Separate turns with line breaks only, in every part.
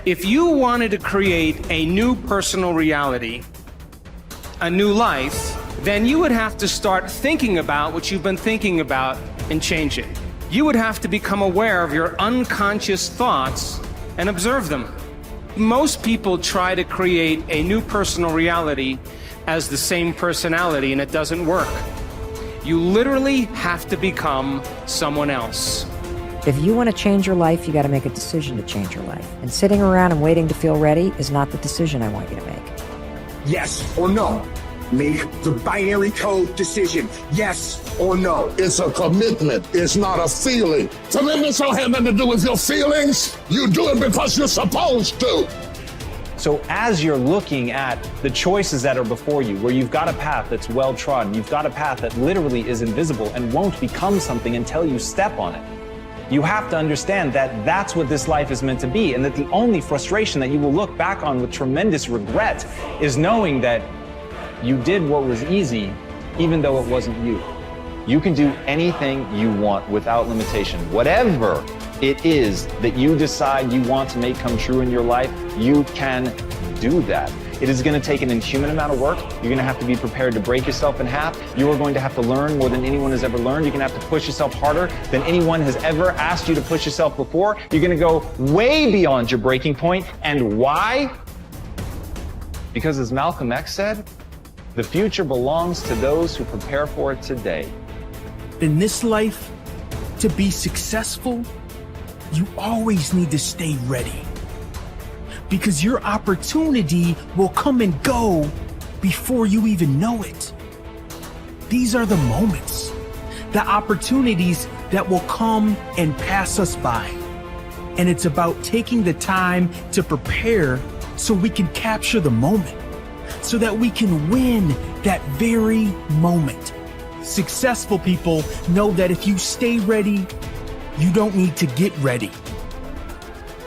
If you wanted to create a new personal reality, a new life, then you would have to start thinking about what you've been thinking about and change it. You would have to become aware of your unconscious thoughts and observe them. Most people try to create a new personal reality as the same personality, and it doesn't work. You literally have to become someone else.
If you want to change your life, you got to make a decision to change your life. And sitting around and waiting to feel ready is not the decision I want you to make.
Yes or no. Make the binary code decision. Yes or no.
It's a commitment. It's not a feeling. Commitments don't have nothing to do with your feelings. You do it because you're supposed to.
So as you're looking at the choices that are before you, where you've got a path that's well-trodden, you've got a path that literally is invisible and won't become something until you step on it, you have to understand that that's what this life is meant to be, and that the only frustration that you will look back on with tremendous regret is knowing that you did what was easy, even though it wasn't you. You can do anything you want without limitation. Whatever it is that you decide you want to make come true in your life, you can do that. It is going to take an inhuman amount of work. You're going to have to be prepared to break yourself in half. You are going to have to learn more than anyone has ever learned. You're going to have to push yourself harder than anyone has ever asked you to push yourself before. You're going to go way beyond your breaking point. And why? Because as Malcolm X said, the future belongs to those who prepare for it today.
In this life, to be successful, you always need to stay ready. Because your opportunity will come and go before you even know it. These are the moments, the opportunities that will come and pass us by. And it's about taking the time to prepare so we can capture the moment, so that we can win that very moment. Successful people know that if you stay ready, you don't need to get ready.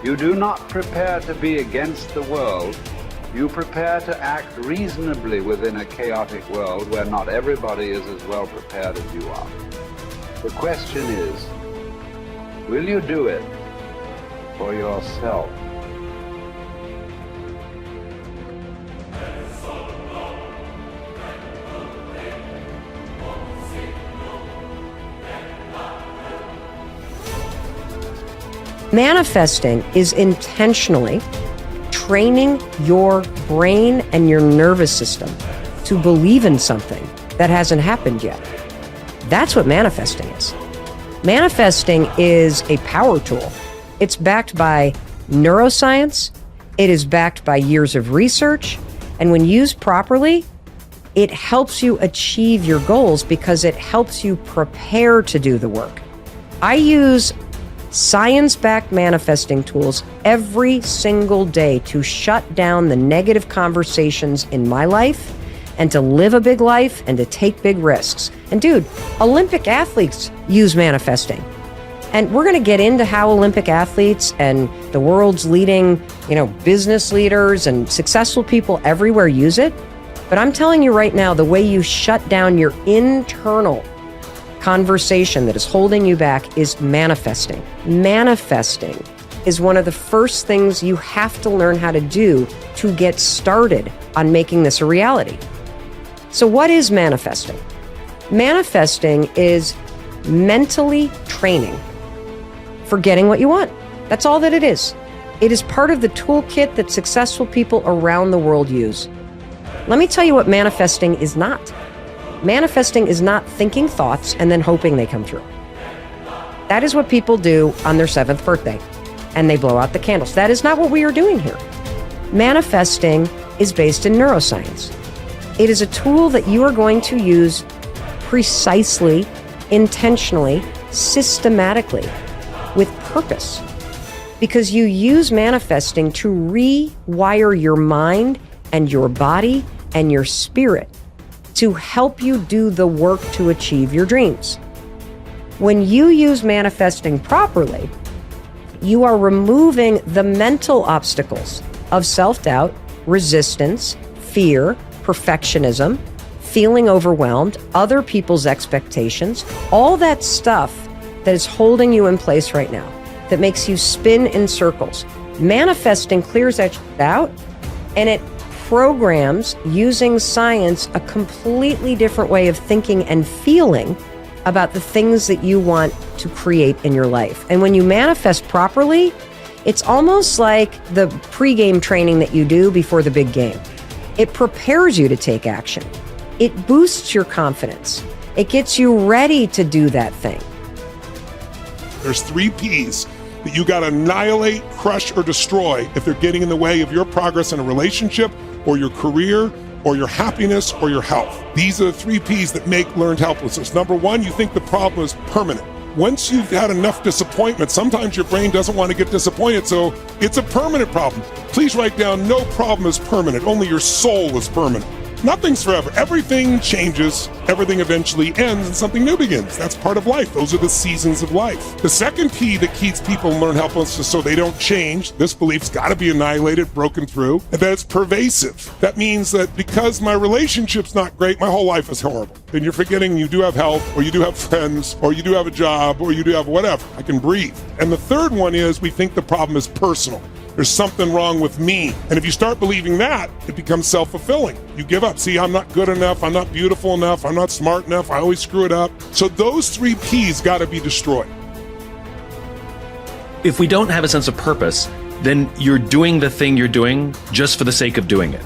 You do not prepare to be against the world. You prepare to act reasonably within a chaotic world where not everybody is as well prepared as you are. The question is, will you do it for yourself?
Manifesting is intentionally training your brain and your nervous system to believe in something that hasn't happened yet. That's what manifesting is. Manifesting is a power tool. It's backed by neuroscience. It is backed by years of research. And when used properly, it helps you achieve your goals because it helps you prepare to do the work. I use science-backed manifesting tools every single day to shut down the negative conversations in my life and to live a big life and to take big risks. And dude, Olympic athletes use manifesting. And we're going to get into how Olympic athletes and the world's leading, business leaders and successful people everywhere use it. But I'm telling you right now, the way you shut down your internal conversation that is holding you back is manifesting. Manifesting is one of the first things you have to learn how to do to get started on making this a reality. So what is manifesting? Manifesting is mentally training for getting what you want. That's all that it is. It is part of the toolkit that successful people around the world use. Let me tell you what manifesting is not. Manifesting is not thinking thoughts and then hoping they come true. That is what people do on their 7th birthday, and they blow out the candles. That is not what we are doing here. Manifesting is based in neuroscience. It is a tool that you are going to use precisely, intentionally, systematically, with purpose. Because you use manifesting to rewire your mind and your body and your spirit to help you do the work to achieve your dreams. When you use manifesting properly, you are removing the mental obstacles of self-doubt, resistance, fear, perfectionism, feeling overwhelmed, other people's expectations, all that stuff that is holding you in place right now, that makes you spin in circles. Manifesting clears that out, and it programs, using science, a completely different way of thinking and feeling about the things that you want to create in your life. And when you manifest properly, it's almost like the pre-game training that you do before the big game. It prepares you to take action. It boosts your confidence. It gets you ready to do that thing.
There's 3 P's that you got to annihilate, crush, or destroy if they're getting in the way of your progress in a relationship or your career or your happiness or your health. These are the 3 P's that make learned helplessness. Number 1, you think the problem is permanent. Once you've had enough disappointment, sometimes your brain doesn't want to get disappointed, so it's a permanent problem. Please write down, no problem is permanent, only your soul is permanent. Nothing's forever. Everything changes, everything eventually ends, and something new begins. That's part of life. Those are the seasons of life. The second P that keeps people in learned helplessness so they don't change, this belief's got to be annihilated, broken through, and that it's pervasive. That means that because my relationship's not great, my whole life is horrible. Then you're forgetting you do have health, or you do have friends, or you do have a job, or you do have whatever. I can breathe. And the third one is we think the problem is personal. There's something wrong with me. And if you start believing that, it becomes self-fulfilling. You give up. See, I'm not good enough. I'm not beautiful enough. I'm not smart enough. I always screw it up. So those 3 P's got to be destroyed.
If we don't have a sense of purpose, then you're doing the thing you're doing just for the sake of doing it,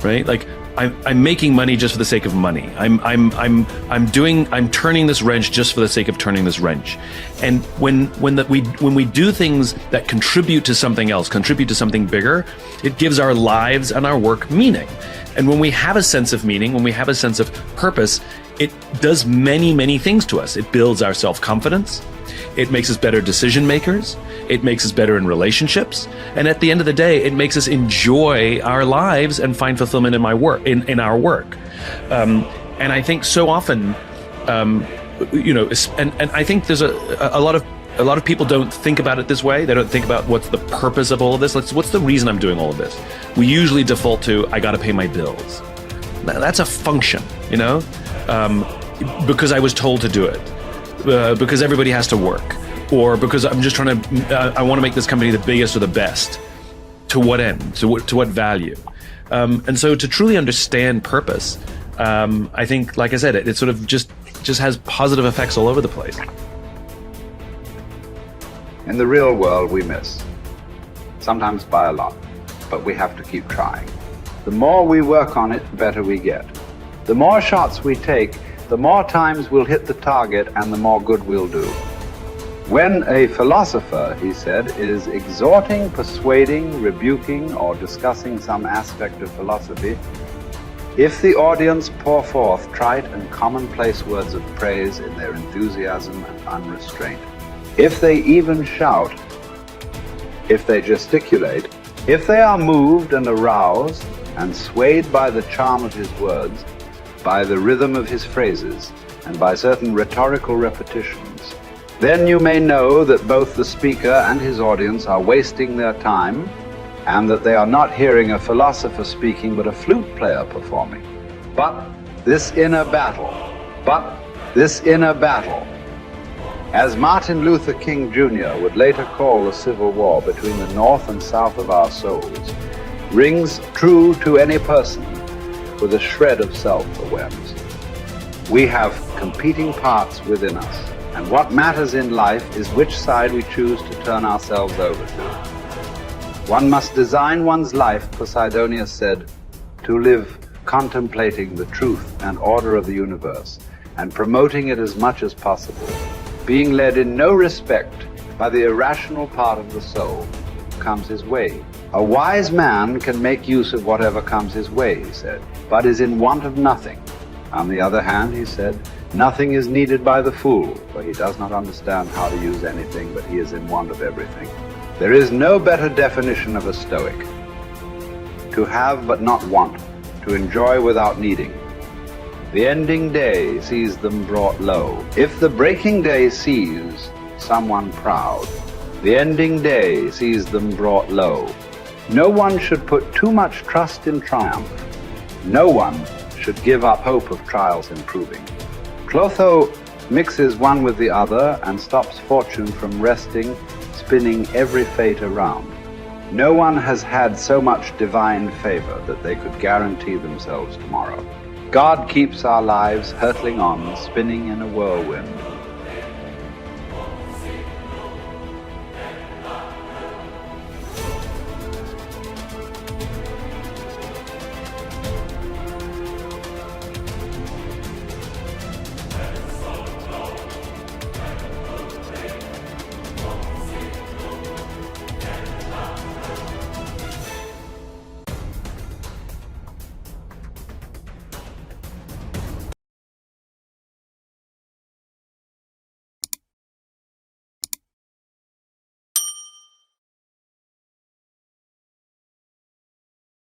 right? Like I'm making money just for the sake of money. I'm turning this wrench just for the sake of turning this wrench. And when we do things that contribute to something else, contribute to something bigger, it gives our lives and our work meaning. And when we have a sense of meaning, when we have a sense of purpose, it does many, many things to us. It builds our self-confidence. It makes us better decision makers. It makes us better in relationships. And at the end of the day, it makes us enjoy our lives and find fulfillment in in our work. And I think so often, and I think there's a lot of people don't think about it this way. They don't think about what's the purpose of all of this. What's the reason I'm doing all of this? We usually default to, I got to pay my bills. That's a function, because I was told to do it. Because everybody has to work, or because I'm just trying to, I want to make this company the biggest or the best. To what end? To what value? And so to truly understand purpose, I think, like I said, it sort of just has positive effects all over the place.
In the real world, we miss. Sometimes by a lot, but we have to keep trying. The more we work on it, the better we get. The more shots we take, the more times we'll hit the target and the more good we'll do. When a philosopher, he said, is exhorting, persuading, rebuking, or discussing some aspect of philosophy, if the audience pour forth trite and commonplace words of praise in their enthusiasm and unrestraint, if they even shout, if they gesticulate, if they are moved and aroused and swayed by the charm of his words, by the rhythm of his phrases, and by certain rhetorical repetitions, then you may know that both the speaker and his audience are wasting their time, and that they are not hearing a philosopher speaking but a flute player performing. But this inner battle, as Martin Luther King Jr. would later call the civil war between the north and south of our souls, rings true to any person with a shred of self-awareness. We have competing parts within us, and what matters in life is which side we choose to turn ourselves over to. One must design one's life, Posidonius said, to live contemplating the truth and order of the universe, and promoting it as much as possible, being led in no respect by the irrational part of the soul who comes his way. A wise man can make use of whatever comes his way, he said, but is in want of nothing. On the other hand, he said, nothing is needed by the fool, for he does not understand how to use anything, but he is in want of everything. There is no better definition of a Stoic. To have but not want, to enjoy without needing. The ending day sees them brought low. If the breaking day sees someone proud, the ending day sees them brought low. No one should put too much trust in triumph. No one should give up hope of trials improving. Clotho mixes one with the other and stops fortune from resting, spinning every fate around. No one has had so much divine favor that they could guarantee themselves tomorrow. God keeps our lives hurtling on, spinning in a whirlwind,